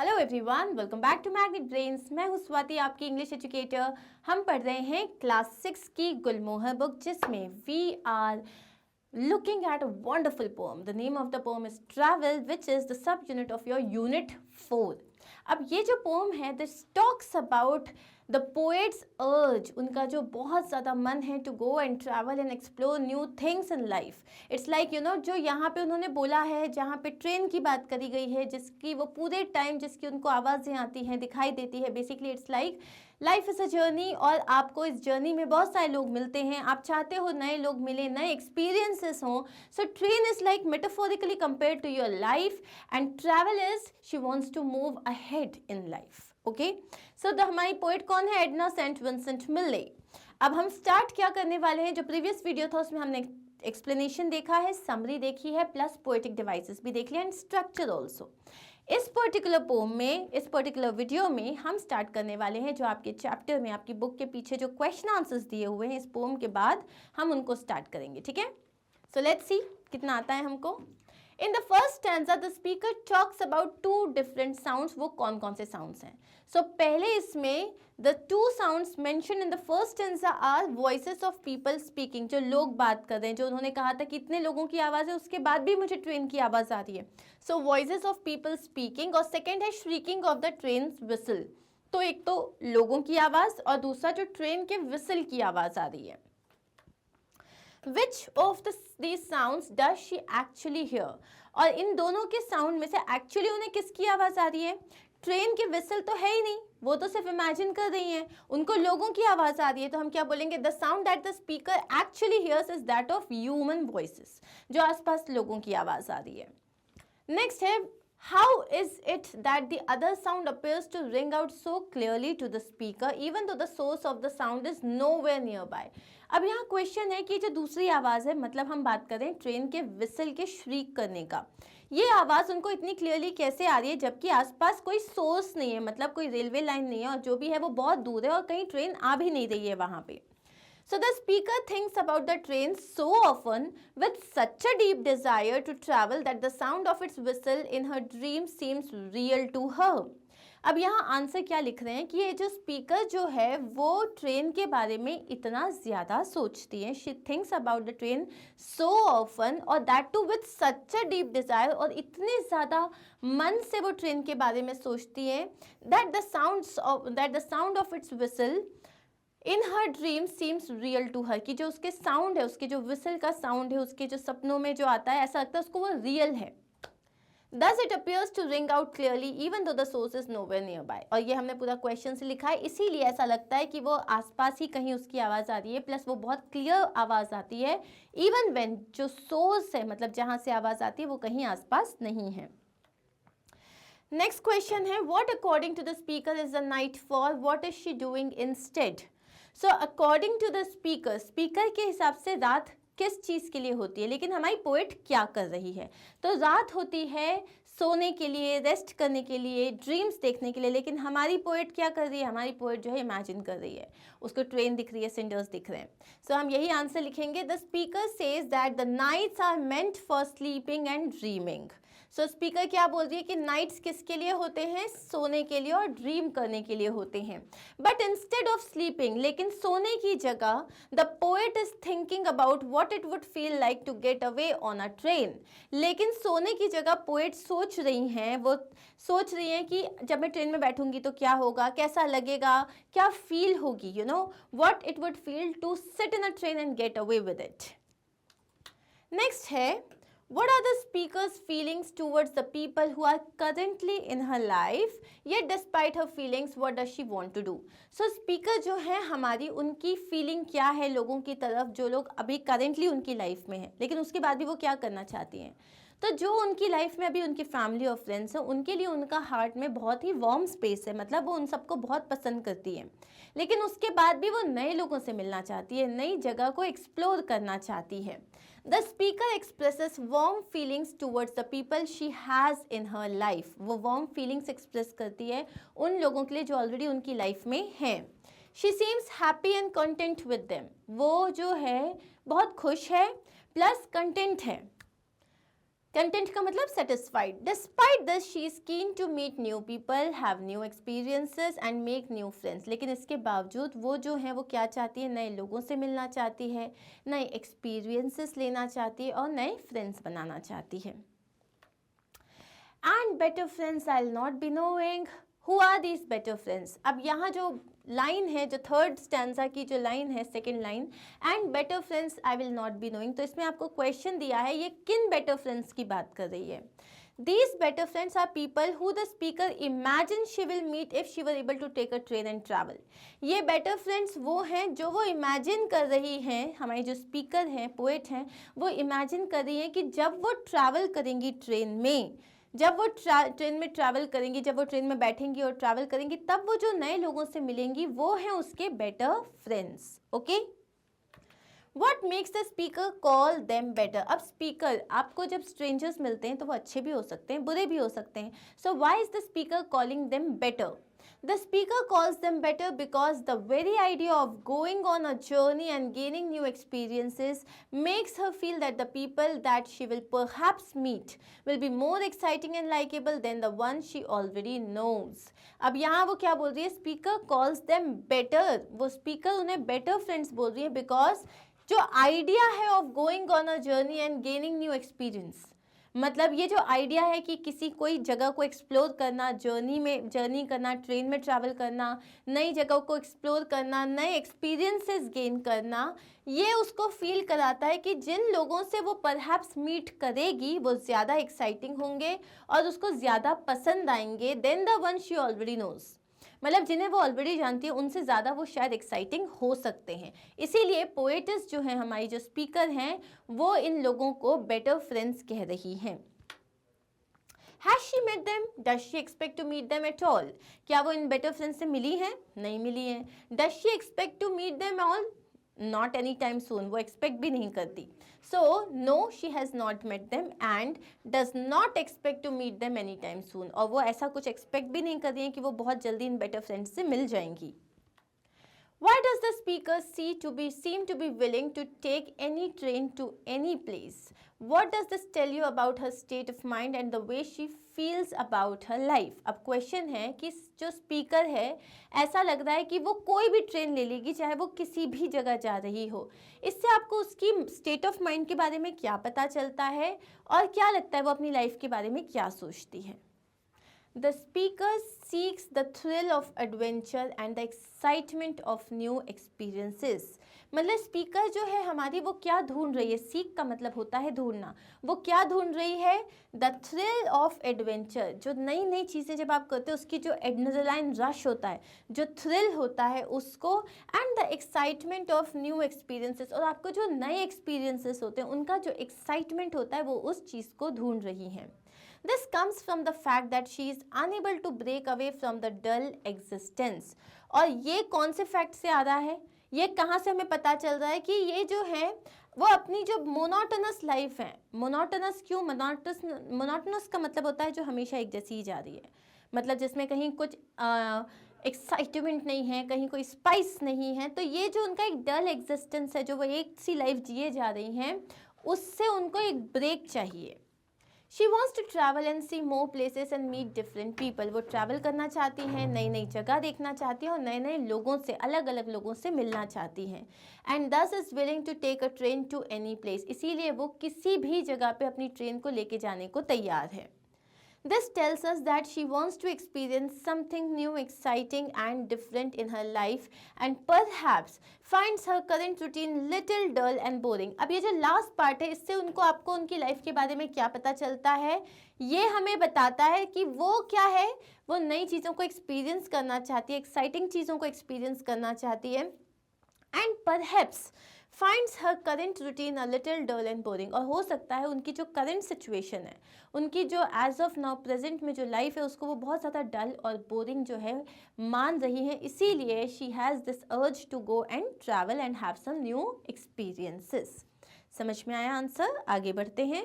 Hello everyone, welcome back to Magnet Brains. मैं हूं स्वाति, आपकी इंग्लिश एजुकेटर। हम पढ़ रहे हैं क्लास 6 की गुलमोहर बुक, जिसमें we are looking at a wonderful poem. The name of the poem is Travel, which is the subunit of your Unit 4. अब ये जो poem है, this talks about the poet's urge, उनका जो बहुत ज़्यादा मन है to go and travel and explore new things in life. It's like जो यहाँ पे उन्होंने बोला है, जहाँ पे ट्रेन की बात करी गई है, जिसकी वो पूरे टाइम जिसकी उनको आवाज़ें आती हैं, दिखाई देती है. Basically it's like life is a journey, और आपको इस जर्नी में बहुत सारे लोग मिलते हैं. आप चाहते हो नए लोग मिले, नए एक्सपीरियंसेस हों. So train is like metaphorically compare to your life, and travel is she wants to move ahead in life. Okay, so हमारी पोएट कौन है? एडना सेंट विंसेंट मिले. अब हम स्टार्ट क्या करने वाले हैं? जो प्रीवियस वीडियो था उसमें हमने एक्सप्लेनेशन देखा है, समरी देखी है, प्लस पोएटिक डिवाइसेस भी देख लिया, एंड स्ट्रक्चर ऑल्सो. इस पर्टिकुलर पोम में, इस पर्टिकुलर वीडियो में हम स्टार्ट करने वाले हैं जो आपके चैप्टर में, आपकी बुक के पीछे जो क्वेश्चन आंसर्स दिए हुए हैं इस पोम के बाद हम उनको स्टार्ट करेंगे. ठीक है, सो लेट्स सी कितना आता है हमको. In the first stanza the speaker talks about two different sounds. वो कौन कौन से साउंड्स हैं? सो पहले इसमें the two sounds mention in the first stanza are voices of people speaking. जो लोग बात कर रहे हैं, जो उन्होंने कहा था कि इतने लोगों की आवाज़ है, उसके बाद भी मुझे ट्रेन की आवाज़ आ रही है. सो वॉइसेस ऑफ पीपल स्पीकिंग. और सेकेंड है shrieking of the train whistle. तो एक तो लोगों की आवाज़ और दूसरा जो ट्रेन के विसल की आवाज़ आ रही है. Which of these sounds does she actually hear? और इन दोनों के साउंड में से एक्चुअली उन्हें किसकी आवाज़ आ रही है? ट्रेन की विसल तो है ही नहीं, वो तो सिर्फ इमेजिन कर रही हैं. उनको लोगों की आवाज़ आ रही है, तो हम क्या बोलेंगे? The sound that the speaker actually hears is that of human voices. जो आसपास लोगों की आवाज़ आ रही है. नेक्स्ट है, how is it that the other sound appears to ring out so clearly to the speaker even though the source of the sound is nowhere nearby? अब यहाँ क्वेश्चन है कि जो दूसरी आवाज़ है, मतलब हम बात करें ट्रेन के विसल के श्रीक करने का, ये आवाज़ उनको इतनी क्लियरली कैसे आ रही है जबकि आसपास कोई सोर्स नहीं है, मतलब कोई रेलवे लाइन नहीं है, और जो भी है वो बहुत दूर है और कहीं ट्रेन आ भी नहीं रही है वहाँ पे. So the speaker thinks about the train so often with such a deep desire to travel that the sound of its whistle in her dream seems real to her. अब यहाँ आंसर क्या लिख रहे हैं कि ये जो स्पीकर जो है वो ट्रेन के बारे में इतना ज़्यादा सोचती है. She thinks about the train so often, और that too with such a deep desire, और इतने ज़्यादा मन से वो ट्रेन के बारे में सोचती है that the sound of its whistle in her dream seems real to her. कि जो उसके साउंड है, उसके जो विसल का साउंड है, उसके जो सपनों में जो आता है, ऐसा लगता है उसको वो रियल है. Thus it appears to ring out clearly even though the source is nowhere nearby. और ये हमने पूरा क्वेश्चन से लिखा है, इसीलिए ऐसा लगता है कि वो आसपास ही कहीं उसकी आवाज़ आ रही है, प्लस वो बहुत क्लियर आवाज़ आती है इवन व्हेन जो सोर्स है, मतलब जहाँ से आवाज़ आती है, वो कहीं आसपास नहीं है. नेक्स्ट क्वेश्चन है, what according to the speaker is the night for? What is she doing instead? So according to the speaker, speaker के हिसाब से रात किस चीज़ के लिए होती है, लेकिन हमारी पोएट क्या कर रही है? तो रात होती है सोने के लिए, रेस्ट करने के लिए, ड्रीम्स देखने के लिए, लेकिन हमारी पोएट क्या कर रही है? हमारी पोएट जो है इमेजिन कर रही है, उसको ट्रेन दिख रही है, सिंडर्स दिख रहे हैं. सो हम यही आंसर लिखेंगे. The speaker says that the nights are meant for sleeping and dreaming. So speaker क्या बोल रही है कि नाइट्स किसके लिए होते हैं? सोने के लिए और ड्रीम करने के लिए होते हैं. बट इंस्टेड ऑफ स्लीपिंग, लेकिन सोने की जगह the poet is thinking about what it would feel like to get away on a train. लेकिन सोने की जगह पोएट सोच रही हैं, वो सोच रही हैं कि जब मैं ट्रेन में बैठूंगी तो क्या होगा, कैसा लगेगा, क्या फील होगी, what it would feel to sit in a train and get away with it. Next है, what are the speaker's feelings towards the people who are currently in her life, yet despite her feelings what does she want to do? So speaker जो है हमारी, उनकी feeling क्या है लोगों की तरफ, जो लोग अभी करेंटली उनकी लाइफ में है, लेकिन उसके बाद भी वो क्या करना चाहती हैं? तो जो उनकी लाइफ में अभी उनकी फैमिली और फ्रेंड्स हैं, उनके लिए उनका हार्ट में बहुत ही वार्म स्पेस है, मतलब वो उन सबको बहुत पसंद करती है, लेकिन उसके बाद भी वो नए लोगों से मिलना चाहती है, नई जगह को एक्सप्लोर करना चाहती है. The speaker expresses warm feelings towards the people she has in her life. वो वार्म फीलिंग्स एक्सप्रेस करती है उन लोगों के लिए जो ऑलरेडी उनकी लाइफ में हैं. She seems happy and content with them. वो जो है बहुत खुश है प्लस कंटेंट है. कंटेंट का मतलब satisfied. Despite this she is keen to meet new people, have new experiences and make new friends. लेकिन इसके बावजूद वो जो है वो क्या चाहती है, नए लोगों से मिलना चाहती है, नए एक्सपीरियंसेस लेना चाहती है और नए फ्रेंड्स बनाना चाहती है. And better friends I will not be knowing. Who are these better friends? अब यहाँ जो लाइन है, जो थर्ड स्टैंजा की जो लाइन है, second line, and better friends I will not be knowing, तो इसमें आपको क्वेश्चन दिया है, ये किन बेटर फ्रेंड्स की बात कर रही है? These better friends are people who the speaker imagines she will meet if she were able to take a train and travel. ये better friends वो हैं जो वो imagine कर रही हैं, हमारी जो speaker हैं, poet हैं, वो imagine कर रही हैं कि जब वो travel करेंगी ट्रेन में, जब वो ट्रेन में ट्रैवल करेंगी, जब वो ट्रेन में बैठेंगी और ट्रैवल करेंगी, तब वो जो नए लोगों से मिलेंगी वो हैं उसके better friends. Okay, What makes the speaker call them better? अब speaker आपको जब strangers मिलते हैं तो वो अच्छे भी हो सकते हैं, बुरे भी हो सकते हैं. So why is the speaker calling them better? The speaker calls them better because the very idea of going on a journey and gaining new experiences makes her feel that the people that she will perhaps meet will be more exciting and likable than the ones she already knows. अब यहाँ वो क्या बोल रही है? Speaker calls them better. वो speaker उन्हें better friends बोल रही है because जो आइडिया है of going on a journey and gaining new experience, मतलब ये जो आइडिया है कि किसी कोई जगह को एक्सप्लोर करना, जर्नी करना, ट्रेन में ट्रैवल करना, नई जगह को एक्सप्लोर करना, नए एक्सपीरियंसेस गेन करना, ये उसको फील कराता है कि जिन लोगों से वो परहैप्स मीट करेगी वो ज़्यादा एक्साइटिंग होंगे और उसको ज़्यादा पसंद आएंगे then the one she already knows. मतलब जिन्हें वो ऑलरेडी जानती है उनसे ज़्यादा वो शायद एक्साइटिंग हो सकते हैं. इसीलिए पोएटिस जो है, हमारी जो स्पीकर हैं, वो इन लोगों को बेटर फ्रेंड्स कह रही हैं. Has she met them? Does she expect to meet them at all? क्या वो इन बेटर फ्रेंड्स से मिली हैं? नहीं मिली हैं. Does she expect to meet them all? Not any time soon. वो expect भी नहीं करती. So no, she has not met them and does not expect to meet them anytime soon. और वो ऐसा कुछ expect भी नहीं कर रही है कि वो बहुत जल्दी इन better friends से मिल जाएंगी. Why does the speaker seem to be willing to take any train to any place? What does this tell you about her state of mind and the way she feels about her life? अब question है कि जो speaker है, ऐसा लग रहा है कि वो कोई भी ट्रेन ले लेगी, चाहे वो किसी भी जगह जा रही हो. इससे आपको उसकी स्टेट ऑफ माइंड के बारे में क्या पता चलता है और क्या लगता है वो अपनी लाइफ के बारे में क्या सोचती है? The speaker seeks the thrill of adventure and the excitement of new experiences. मतलब स्पीकर जो है हमारी, वो क्या ढूंढ रही है? सीख का मतलब होता है ढूंढना. वो क्या ढूंढ रही है? The thrill of adventure. जो नई नई चीज़ें जब आप करते हो उसकी जो एड्रेनलाइन रश होता है, जो थ्रिल होता है उसको, and the excitement of new experiences, और आपको जो नए एक्सपीरियंसेस होते हैं उनका जो एक्साइटमेंट होता है वो उस चीज़ को ढूंढ रही हैं. This comes from the fact that she is unable to break away from the dull existence. और ये कौन से फैक्ट से आ रहा है? ये कहाँ से हमें पता चल रहा है कि ये जो है वो अपनी जो मोनोटोनस लाइफ है. मोनोटोनस क्यों? मोनोटोनस का मतलब होता है जो हमेशा एक जैसी ही जा रही है, मतलब जिसमें कहीं कुछ एक्साइटमेंट नहीं है, कहीं कोई स्पाइस नहीं है. तो ये जो उनका एक डल एग्जिस्टेंस है, जो वो एक सी लाइफ जिए जा रही हैं, उससे उनको एक ब्रेक चाहिए. She wants to travel and see more places and meet different people. वो ट्रैवल करना चाहती हैं, नई नई जगह देखना चाहती हैं और नए नए लोगों से, अलग अलग लोगों से मिलना चाहती हैं. And thus is willing to take a train to any place. इसीलिए वो किसी भी जगह पे अपनी ट्रेन को लेके जाने को तैयार है. This tells us that she wants to experience something new, exciting and different in her life and perhaps finds her current routine little dull and boring. अब ये जो लास्ट पार्ट है, इससे उनको, आपको उनकी लाइफ के बारे में क्या पता चलता है? ये हमें बताता है कि वो क्या है, वो नई चीज़ों को एक्सपीरियंस करना चाहती है, एक्साइटिंग चीज़ों को एक्सपीरियंस करना चाहती है, and perhaps finds her current routine a little dull and boring. और हो सकता है उनकी जो current situation है, उनकी जो as of now present में जो life है, उसको वो बहुत ज़्यादा dull और boring जो है मान रही है. इसीलिए she has this urge to go and travel and have some new experiences. समझ में आया आंसर? आगे बढ़ते हैं.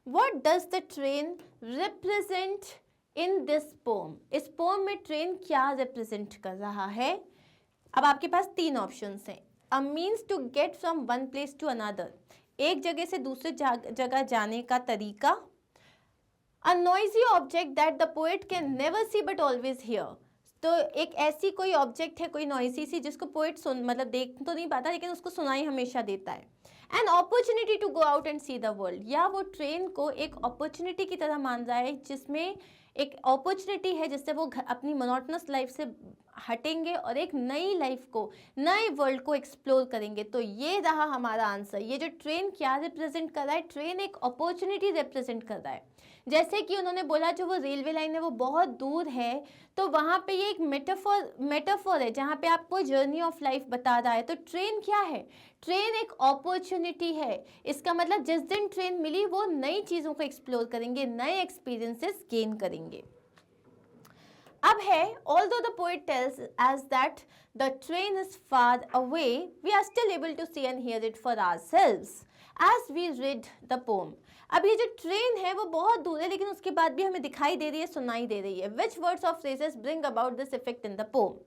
What does the train represent in this poem? इस poem में ट्रेन क्या represent कर रहा है? अब आपके पास तीन ऑप्शंस हैं. A means to get from one place to another. एक जगह से दूसरे जगह जाने का तरीका। A noisy object that the poet can never see but always hear. तो एक ऐसी कोई ऑब्जेक्ट है, कोई नॉइसी सी, जिसको पोएट सुन मतलब देख तो नहीं पाता लेकिन उसको सुनाई हमेशा देता है। An opportunity to go out and see the world, या वो ट्रेन को एक अपॉर्चुनिटी की तरह मान रहा है, जिसमें एक अपॉर्चुनिटी है जिससे वो अपनी मोनोटनस लाइफ से हटेंगे और एक नई लाइफ को, नए वर्ल्ड को एक्सप्लोर करेंगे। तो ये रहा हमारा आंसर। ये जो ट्रेन क्या रिप्रेजेंट कर रहा है, ट्रेन एक अपॉर्चुनिटी रिप्रेजेंट कर रहा है। जैसे कि उन्होंने बोला जो वो रेलवे लाइन है वो बहुत दूर है, तो वहाँ पे ये एक मेटाफोर है जहाँ पे आपको जर्नी ऑफ लाइफ बता रहा है। तो ट्रेन क्या है, ट्रेन एक अपॉर्चुनिटी है। इसका मतलब जिस दिन ट्रेन मिली वो नई चीज़ों को एक्सप्लोर करेंगे, नए एक्सपीरियंसेस गेन करेंगे। अब है, although the poet tells us that the train is far away, we are still able to see and hear it for ourselves as we read the poem. अब ये जो ट्रेन है वो बहुत दूर है लेकिन उसके बाद भी हमें दिखाई दे रही है, सुनाई दे रही है। Which words or phrases bring about this effect in the poem?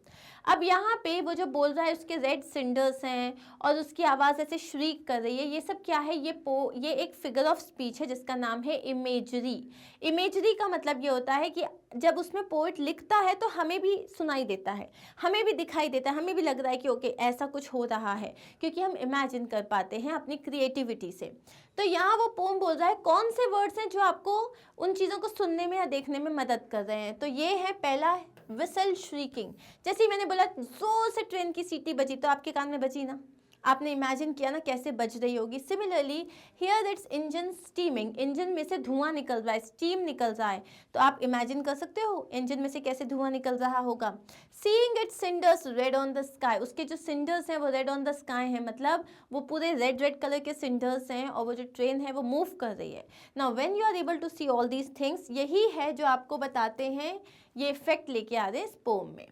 अब यहाँ पे वो जो बोल रहा है उसके रेड सिंडर्स हैं और उसकी आवाज़ ऐसे श्रीक कर रही है, ये सब क्या है, ये एक फिगर ऑफ स्पीच है जिसका नाम है इमेजरी। इमेजरी का मतलब ये होता है कि जब उसमें पोएट लिखता है तो हमें भी सुनाई देता है, हमें भी दिखाई देता है, हमें भी लग रहा है कि ओके ऐसा कुछ हो रहा है, क्योंकि हम इमेजिन कर पाते हैं अपनी क्रिएटिविटी से। तो यहाँ वो पोम बोल रहा है कौन से वर्ड्स हैं जो आपको उन चीज़ों को सुनने में या देखने में मदद कर रहे हैं। तो ये है पहला, विसल श्रीकिंग। जैसे ही मैंने बोला जोर से ट्रेन की सीटी बजी तो आपके कान में बजी ना, आपने इमेजिन किया ना कैसे बज रही होगी। Similarly here that's engine steaming, engine में से धुआं निकल रहा है, स्टीम निकल रहा है, तो आप इमेजिन कर सकते हो इंजन में से कैसे धुआं निकल रहा होगा। Seeing it's cinders red on the sky, उसके जो सिंडर्स हैं वो रेड ऑन द स्काई हैं, मतलब वो पूरे रेड कलर के सिंडर्स हैं और वो जो ट्रेन है वो मूव कर रही है। Now when you are able to see all these things, यही है जो आपको बताते हैं, ये इफेक्ट लेके आ रहे हैं इस पोम में।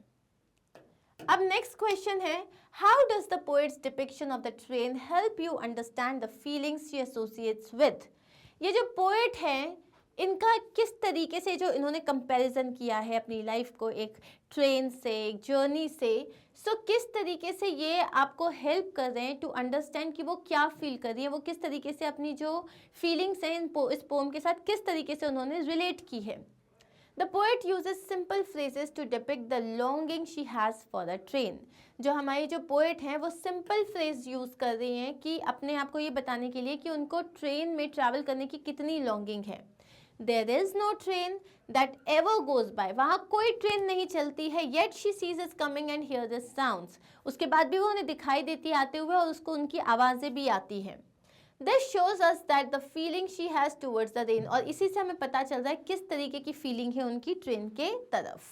अब नेक्स्ट क्वेश्चन है, how does the poets depiction of the train help you understand the feelings she associates with. ये जो पोएट हैं इनका किस तरीके से जो इन्होंने कंपैरिजन किया है अपनी लाइफ को एक ट्रेन से, एक जर्नी से, सो किस तरीके से ये आपको हेल्प कर रहे हैं टू अंडरस्टैंड कि वो क्या फील कर रही है, वो किस तरीके से अपनी जो फीलिंग्स हैं इस पोम के साथ किस तरीके से उन्होंने रिलेट की है। The poet uses simple phrases to depict the longing she has for a train. जो हमारी जो पोएट हैं वो सिंपल फ्रेज यूज़ कर रही हैं कि अपने आप को ये बताने के लिए कि उनको ट्रेन में ट्रैवल करने की कितनी लॉन्गिंग है। There is no train that ever goes by. वहाँ कोई ट्रेन नहीं चलती है, yet she sees it coming and hears its sounds. उसके बाद भी वो उन्हें दिखाई देती आते हुए और उसको उनकी आवाज़ें भी आती हैं। This shows us that the feeling she has towards the train, और इसी से हमें पता चल रहा है किस तरीके की फीलिंग है उनकी ट्रेन के तरफ।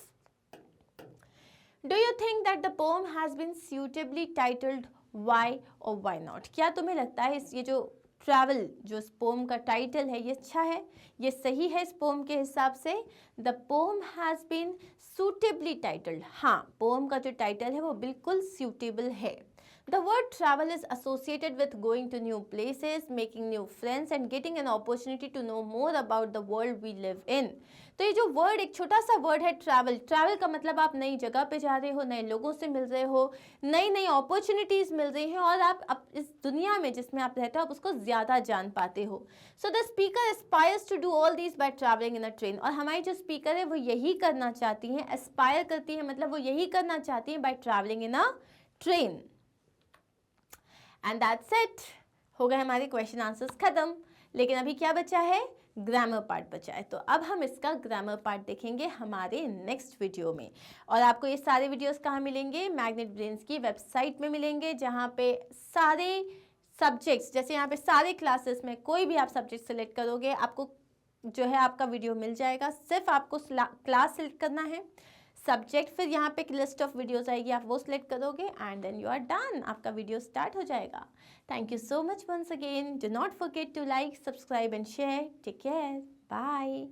Do you think that the poem has been suitably titled Why or Why Not? क्या तुम्हें लगता है ये जो ट्रैवल जो इस पोम का टाइटल है ये अच्छा है, ये सही है इस पोम के हिसाब से? The poem has been suitably titled, हाँ पोम का जो टाइटल है वो बिल्कुल सूटेबल है। The word travel is associated with going to new places, making new friends and getting an opportunity to know more about the world we live in. तो ये जो वर्ड, एक छोटा सा वर्ड है ट्रैवल, ट्रैवल का मतलब आप नई जगह पे जा रहे हो, नए लोगों से मिल रहे हो, नई नई अपॉर्चुनिटीज़ मिल रही हैं और आप इस दुनिया में जिसमें आप रहते हो आप उसको ज़्यादा जान पाते हो। So the speaker aspires to do all these by travelling in a train, और हमारी जो स्पीकर है वो यही करना चाहती हैं, एस्पायर करती है मतलब वो यही करना चाहती हैं bye travelling in a train. And that's it, हो गए हमारे क्वेश्चन आंसर्स खत्म। लेकिन अभी क्या बचा है, ग्रामर पार्ट बचा है, तो अब हम इसका ग्रामर पार्ट देखेंगे हमारे नेक्स्ट वीडियो में। और आपको ये सारे वीडियोस कहाँ मिलेंगे, मैग्नेट ब्रेन्स की वेबसाइट में मिलेंगे, जहाँ पे सारे सब्जेक्ट्स, जैसे यहाँ पे सारे क्लासेस में कोई भी आप सब्जेक्ट सेलेक्ट करोगे आपको जो है आपका वीडियो मिल जाएगा। सिर्फ आपको क्लास सेलेक्ट करना है, सब्जेक्ट, फिर यहाँ पे एक लिस्ट ऑफ वीडियोस आएगी, आप वो सिलेक्ट करोगे and then you are done, आपका वीडियो स्टार्ट हो जाएगा। Thank you so much once again, do not forget to like, subscribe and share. Take care, bye.